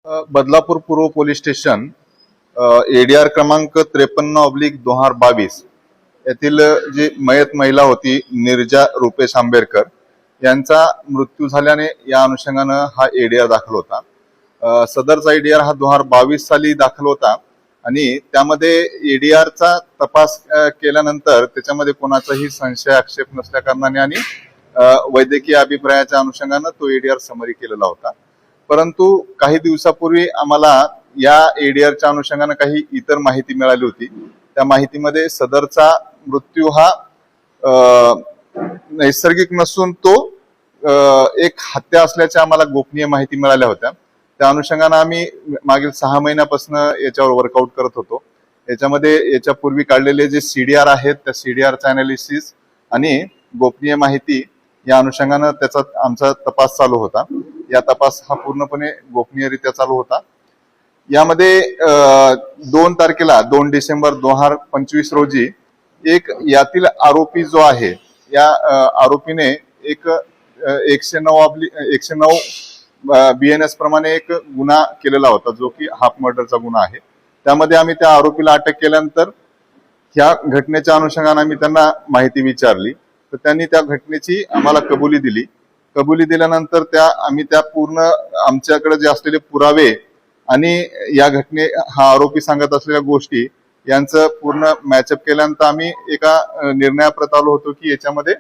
बदलापूर पूर्व police station ADR क्रमांक 53/2022 येथील जी मयत महिला होती निर्जा रुपेश आंबेडकर यांचा मृत्यू झाल्याने या अनुषंगाने हा एडीआर दाखल होता। सदरचा एडीआर हा 2022 साली दाखल होता आणि त्यामध्ये एडीआरचा तपास केल्यानंतर त्याच्यामध्ये कोणाचाही संशय आक्षेप नसल्या कारणाने आणि वैद्यकीय अभिप्रायाच्या अनुषंगाने तो एडीआर समरी केलेला होता। परंतु काही दिवसापूर्वी आम्हाला या एडीआरच्या अनुषंगाने काही इतर माहिती मिळाली होती। त्या माहितीमध्ये सदरचा मृत्यू हा नैसर्गिक नसून तो एक हत्या असल्याच्या आम्हाला गोपनीय माहिती मिळाल्या होत्या। त्या अनुषंगाने आम्ही मागील 6 महिन्यापासून याच्यावर वर्कआउट करत होतो। याच्यामध्ये याच्यापूर्वी काढलेले जे सीडीआर आहेत त्या सीडीआरचा अनालिसिस आणि गोपनीय माहिती या अनुषंगाने त्याचा आमचा तपास चालू होता। या तपास हा पूर्णपणे गोपनीयरित्या चालू होता। यामध्ये 2 तारखेला 2 डिसेंबर 2025 रोजी एक यातील आरोपी जो आहे या आरोपीने एक 109 BNS प्रमाणे एक गुन्हा केलेला होता जो की हाफ मर्डरचा गुन्हा आहे। त्यामध्ये आम्ही त्या आरोपीला अटक केल्यानंतर ह्या घटनेच्या अनुषंगाने आम्ही त्यांना माहिती विचारली तर त्यांनी त्या घटनेची आम्हाला कबुली दिली। कबुली दिल्यानंतर आम्ही त्या पूर्ण आमच्याकडे जे असलेले पुरावे आणि या घटने हा आरोपी सांगत असलेल्या गोष्टी यांचं पूर्ण मॅचअप केल्यानंतर आम्ही एका निर्णयाप्रत आलो होतो की याच्यामध्ये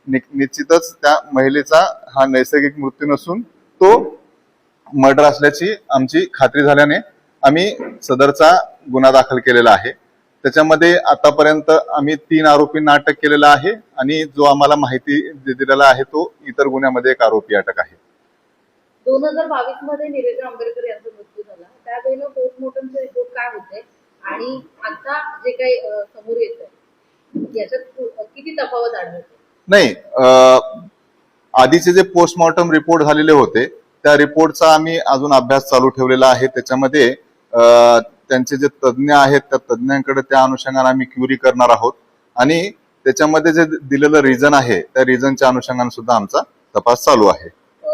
निश्चितच त्या महिलेचा हा नैसर्गिक मृत्यू नसून तो मर्डर असल्याची आमची खात्री झाल्याने आम्ही सदरचा गुन्हा दाखल केलेला आहे। त्याच्यामध्ये आतापर्यंत आम्ही 3 आरोपींना अटक केलेला आहे आणि जो आम्हाला माहिती दिलेला आहे तो इतर गुन्ह्यामध्ये एक आरोपी अटक आहे। 2022 मध्ये निर्जा आंबेडकर यांचा मृत्यू झाला त्यावेळेला पोस्टमॉर्टमचे रिपोर्ट काय होते आणि आता जे काही समोर येतंय याच्यात किती तफावत आढळते? नाही, आधीचे जे पोस्टमॉर्टम रिपोर्ट झालेले होते त्या रिपोर्टचा आम्ही अजून अभ्यास चालू ठेवलेला आहे। त्याच्यामध्ये त्यांचे जे तज्ञ आहेत त्या तज्ञांकडे त्या अनुषंगाने आम्ही क्युरी करणार आहोत आणि त्याच्यामध्ये जे दिलेलं रिझन आहे त्या रिझनच्या अनुषंगाने सुद्धा आमचा तपास चालू आहे।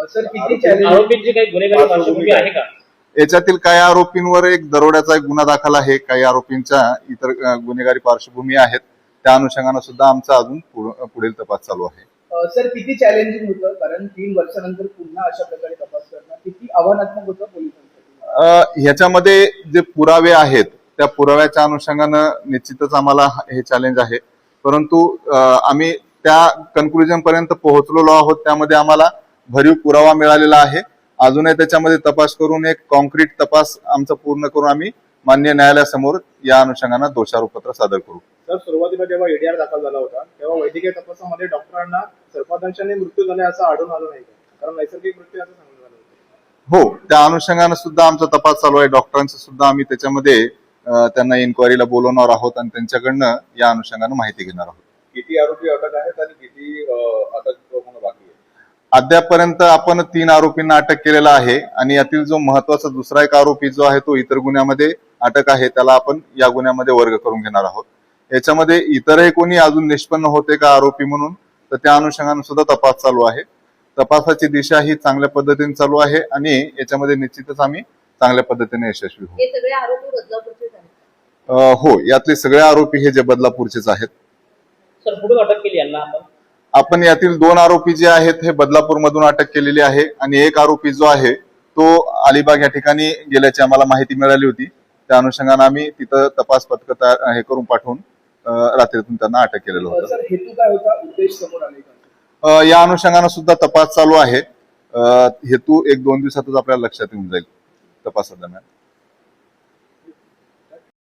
सर किती आरोपींची काही गुन्हेगारी पार्श्वभूमी आहे का? याच्यातील काही आरोपींवर एक दरोड्याचा एक गुन्हा दाखल आहे, काही आरोपींच्या इतर गुन्हेगारी पार्श्वभूमी आहेत त्या अनुषंगाने सुद्धा आमचा अजून पुढील तपास चालू आहे। सर किती चॅलेंजिंग होतं कारण 3 वर्षानंतर पुन्हा अशा प्रकारे तपास करणं किती आव्हानात्मक होतं पोलिसांसाठी? ह्याच्यामध्ये जे पुरावे आहेत त्या पुराव्याच्या अनुषंगाने निश्चितच आम्हाला हे चॅलेंज आहे, परंतु आम्ही त्या कन्क्लुजन पर्यंत पोहोचलेलो आहोत। त्यामध्ये आम्हाला भरीव पुरावा मिळालेला आहे। अजूनही त्याच्यामध्ये तपास करून एक कॉन्क्रीट तपास आमचा पूर्ण करून आम्ही मान्य न्यायालयासमोर या अनुषंगाने दोषारोपपत्र सादर करू। तर सुरुवातीला जेव्हा एडीआर दाखल झाला होता तेव्हा वैद्यकीय तपासामध्ये डॉक्टरांना सर्पदंशाने मृत्यू झाला असं आढळून आलं नाही, कारण नैसर्गिक मृत्यू असं सांगितलं झालं हो, त्या अनुषंगाने सुद्धा आमचा तपास चालू आहे। डॉक्टरांचं सुद्धा आम्ही त्याच्यामध्ये त्यांना इन्क्वायरीला बोलवणार आहोत आणि त्यांच्याकडनं या अनुषंगाने माहिती घेणार आहोत। किती आरोपी अटक आहेत आणि किती अटक होणं बाकी आहे? अद्यापर्यंत आपण 3 आरोपींना अटक केलेला आहे आणि यातील जो महत्वाचा दुसरा एक आरोपी जो आहे तो इतर गुन्ह्यामध्ये अटक आहे, त्याला आपण या गुन्ह्यामध्ये वर्ग करून घेणार आहोत। याच्यामध्ये इतरही कोणी अजून निष्पन्न होते का आरोपी म्हणून तर त्या अनुषंगाने सुद्धा तपास चालू आहे। तपासाची दिशा ही चांगल्या पद्धतीने चालू आहे आणि याच्यामध्ये निश्चितच आम्ही चांगल्या पद्धतीने यशस्वी होऊ। हे सगळे आरोपी बदलापूरचेच आहेत? हो, यातले सगळे आरोपी हे जे बदलापूरचेच आहेत। सर पुढे अटक केली यांना आपण यातील 2 आरोपी जे आहेत हे बदलापूर मधून अटक केलेली आहे आणि एक आरोपी जो आहे तो अलिबाग या ठिकाणी गेल्याची आम्हाला माहिती मिळाली होती। त्या अनुषंगाने आम्ही तिथं तपास पथक हे करून पाठवून रात्रीतून त्यांना अटक केलेलं होतं। सर हेतू काय होता, उद्देश समोर आले का? या अनुषंगाने सुद्धा तपास चालू आहे। हेतू 1-2 दिवसातच आपल्याला लक्षात येऊन जाईल तपासादरम्यान।